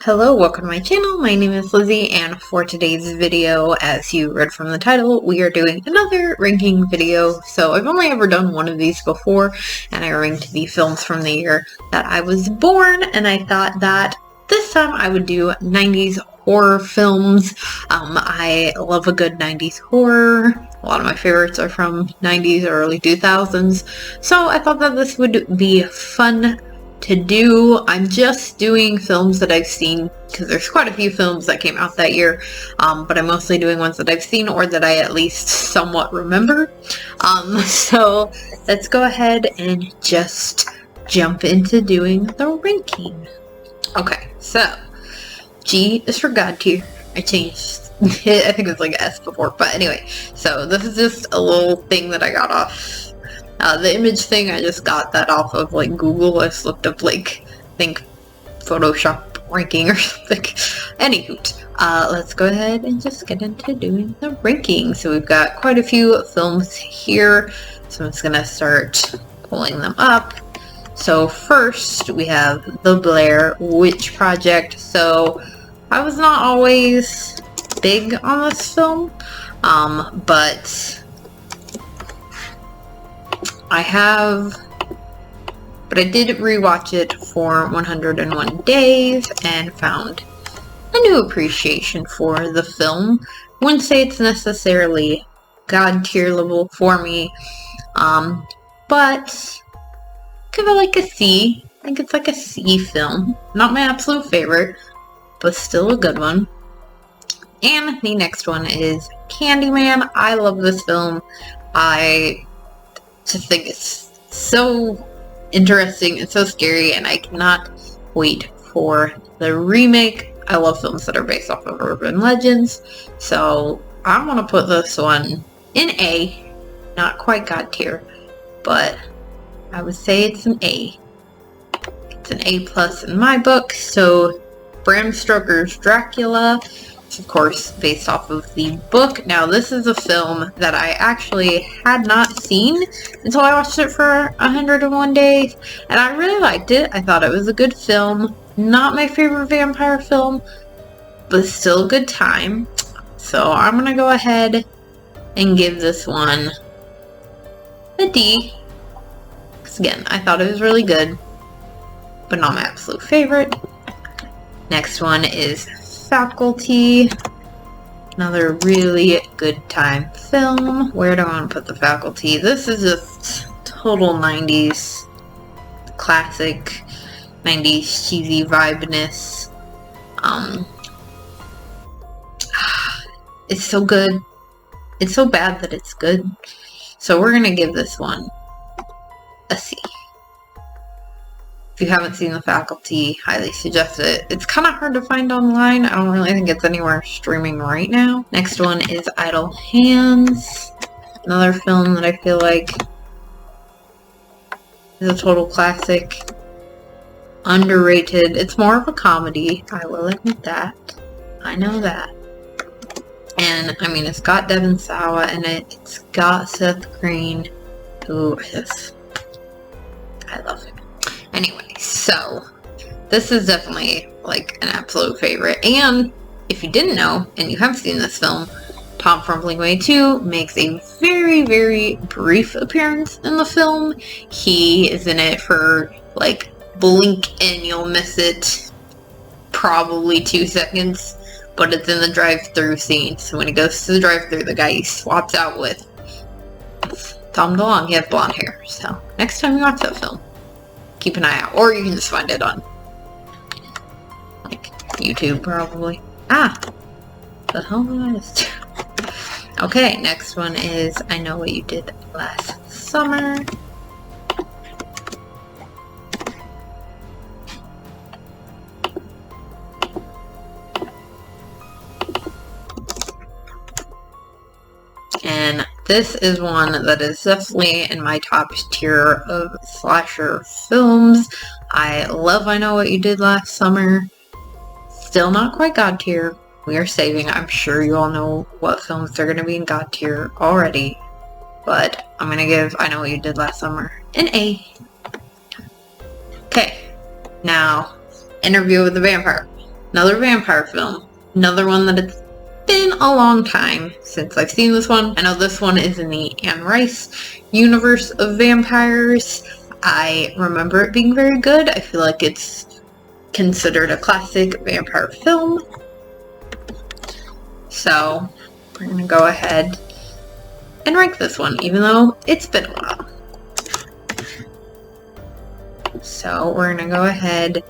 Hello, welcome to my channel. My name is Lizzie, and for today's video, as you read from the title, we are doing another ranking video. So I've only ever done one of these before, and I ranked the films from the year that I was born, and I thought that this time I would do 90s horror films. I love a good 90s horror. A lot of my favorites are from 90s or early 2000s, so I thought that this would be fun to do. I'm just doing films that I've seen because there's quite a few films that came out that year, but I'm mostly doing ones that I've seen or that I at least somewhat remember. So let's go ahead and just jump into doing the ranking. Okay, so G is for God tier. I changed it. I think it was like S before, but anyway, so this is just a little thing that I got off. The image thing, I just got that off of like Google. I just looked up like, I think Photoshop ranking or something. Anywho, let's go ahead and just get into doing the ranking. So we've got quite a few films here, so I'm just gonna start pulling them up. So first we have the Blair Witch Project. So I was not always big on this film, but I did rewatch it for 101 days and found a new appreciation for the film. Wouldn't say it's necessarily God tier level for me, but give it like a C. I think it's like a C film. Not my absolute favorite, but still a good one. And the next one is Candyman. I love this film. I just think it's so interesting and so scary, and I cannot wait for the remake. I love films that are based off of urban legends, so I'm gonna put this one in A. Not quite God tier, but I would say it's an A. It's an A plus in my book. So Bram Stoker's Dracula, of course, based off of the book. Now, this is a film that I actually had not seen until I watched it for 101 days, and I really liked it. I thought it was a good film. Not my favorite vampire film, but still a good time. So I'm gonna go ahead and give this one a D. Because again, I thought it was really good, but not my absolute favorite. Next one is Faculty. Another really good time film. Where do I want to put the Faculty? This is just total 90s classic, 90s cheesy vibeness. It's so good. It's so bad that it's good. So we're gonna give this one a C. If you haven't seen The Faculty, highly suggest it. It's kind of hard to find online. I don't really think it's anywhere streaming right now. Next one is Idle Hands. Another film that I feel like is a total classic. Underrated. It's more of a comedy. I will admit that. I know that. And, I mean, it's got Devon Sawa in it. It's got Seth Green, who I love him. Anyway, so this is definitely like an absolute favorite. And if you didn't know and you haven't seen this film, Tom from Blink-182 makes a very, very brief appearance in the film. He is in it for like blink and you'll miss it, probably 2 seconds, but it's in the drive-through scene. So when he goes to the drive-through, the guy he swaps out with is Tom DeLonge. He has blonde hair. So next time you watch that film, keep an eye out, or you can just find it on like YouTube probably. The hell did I just do? Okay, next one is I Know What You Did Last Summer. And this is one that is definitely in my top tier of slasher films. I love I Know What You Did Last Summer. Still not quite God tier. We are saving. I'm sure you all know what films are going to be in God tier already. But I'm going to give I Know What You Did Last Summer an A. Okay. Now, Interview with the Vampire. Another vampire film. Another one that it's been a long time since I've seen this one. I know this one is in the Anne Rice universe of vampires. I remember it being very good. I feel like it's considered a classic vampire film. So we're gonna go ahead and rank this one, even though it's been a while. So we're gonna go ahead,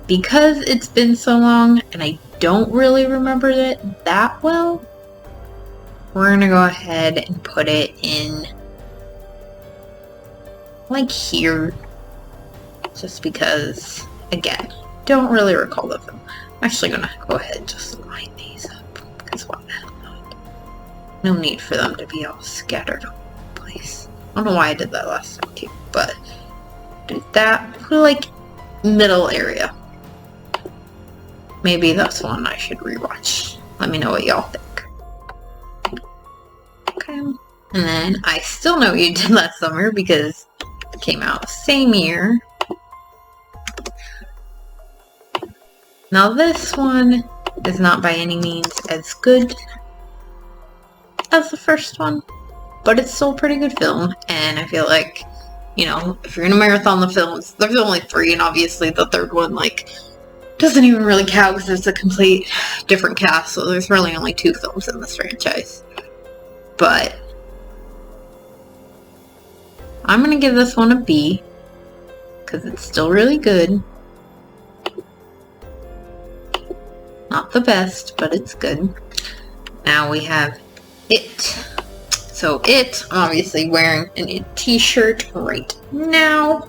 because it's been so long and I don't really remember it that well, we're gonna go ahead and put it in like here, just because, again, don't really recall the film. I'm actually gonna go ahead and just line these up, because why the hell not? No need for them to be all scattered all over the place. I don't know why I did that last time too, but do that, put like middle area. Maybe that's one I should rewatch. Let me know what y'all think. Okay. And then I Still Know What You Did Last Summer, because it came out same year. Now this one is not by any means as good as the first one, but it's still a pretty good film, and I feel like, you know, if you're gonna marathon the films, there's only 3, and obviously the third one, like, doesn't even really count because it's a complete different cast, so there's really only 2 films in this franchise. But I'm gonna give this one a B, because it's still really good. Not the best, but it's good. Now we have It. So It, I'm obviously wearing a t-shirt right now.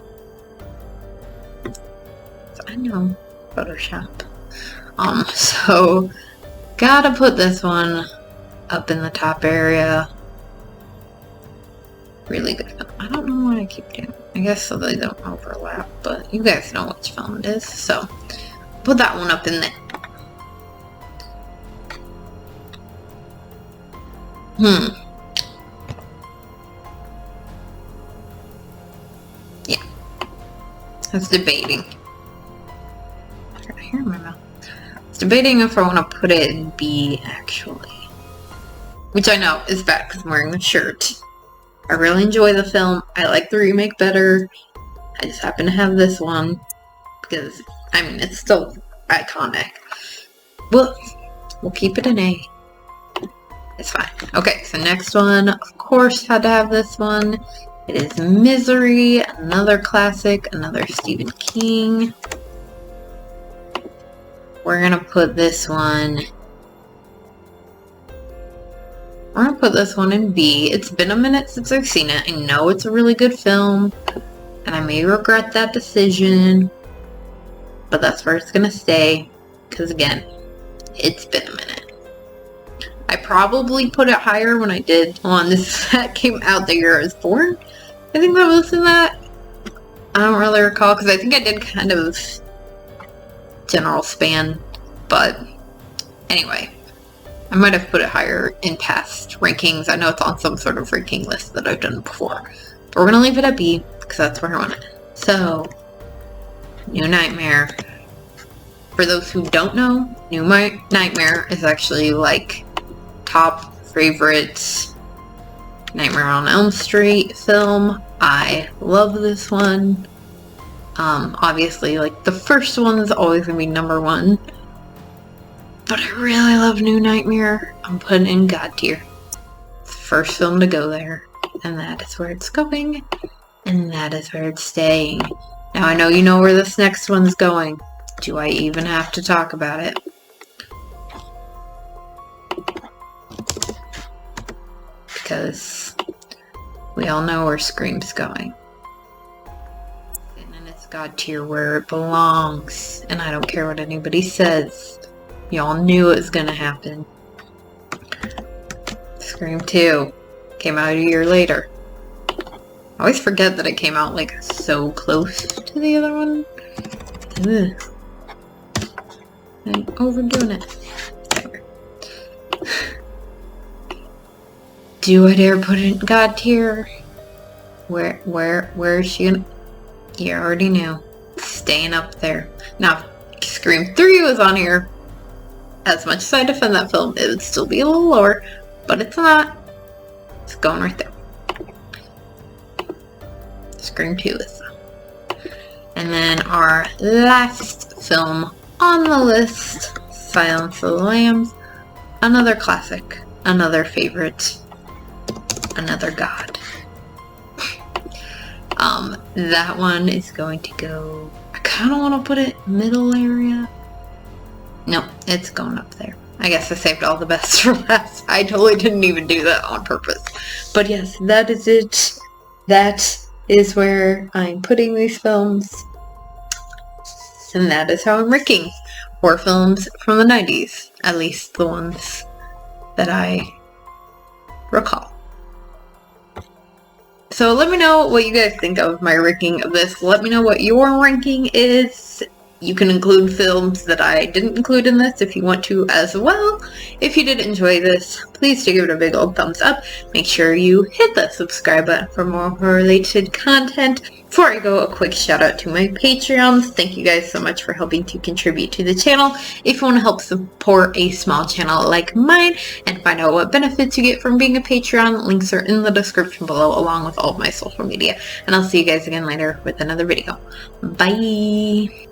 So I know Photoshop. So gotta put this one up in the top area. Really good film. I don't know what I keep doing. I guess so they don't overlap, but you guys know which film it is, so put that one up in there. Yeah. I was debating. I got hair in my mouth. I was debating if I want to put it in B, actually. Which I know is bad because I'm wearing the shirt. I really enjoy the film. I like the remake better. I just happen to have this one because, I mean, it's still iconic. Well, we'll keep it an A. It's fine. Okay, so next one, of course, had to have this one. It is Misery, another classic, another Stephen King. We're gonna put this one... We're gonna put this one in B. It's been a minute since I've seen it. I know it's a really good film, and I may regret that decision, but that's where it's gonna stay, because again, it's been a minute. I probably put it higher when I did on this that came out the year I was born. I think that was in that. I don't really recall, because I think I did kind of general span, but anyway. I might have put it higher in past rankings. I know it's on some sort of ranking list that I've done before. But we're going to leave it at B, because that's where I want it. So, New Nightmare. For those who don't know, New Nightmare is actually like top favorite Nightmare on Elm Street film. I love this one. Obviously, like, the first one is always going to be number 1. But I really love New Nightmare. I'm putting in God tier. It's the first film to go there. And that is where it's going. And that is where it's staying. Now I know you know where this next one's going. Do I even have to talk about it? Because we all know where Scream's going. And it's God tier where it belongs. And I don't care what anybody says. Y'all knew it was gonna happen. Scream 2 came out a year later. I always forget that it came out like so close to the other one. Ugh. I'm overdoing it. Do I dare put it in God tier? Where is she gonna... You already knew. Staying up there. Now, Scream 3 was on here. As much as I defend that film, it would still be a little lower, but it's not. It's going right there. Scream 2 is. And then our last film on the list, Silence of the Lambs. Another classic, another favorite, another god. That one is going to go, I kind of want to put it middle area. No, it's going up there. I guess I saved all the best for last. I totally didn't even do that on purpose. But yes, that is it. That is where I'm putting these films. And that is how I'm ranking horror films from the 90s. At least the ones that I recall. So let me know what you guys think of my ranking of this. Let me know what your ranking is. You can include films that I didn't include in this if you want to as well. If you did enjoy this, please do give it a big old thumbs up. Make sure you hit that subscribe button for more horror-related content. Before I go, a quick shout out to my Patreons. Thank you guys so much for helping to contribute to the channel. If you want to help support a small channel like mine and find out what benefits you get from being a Patreon, links are in the description below along with all of my social media. And I'll see you guys again later with another video. Bye!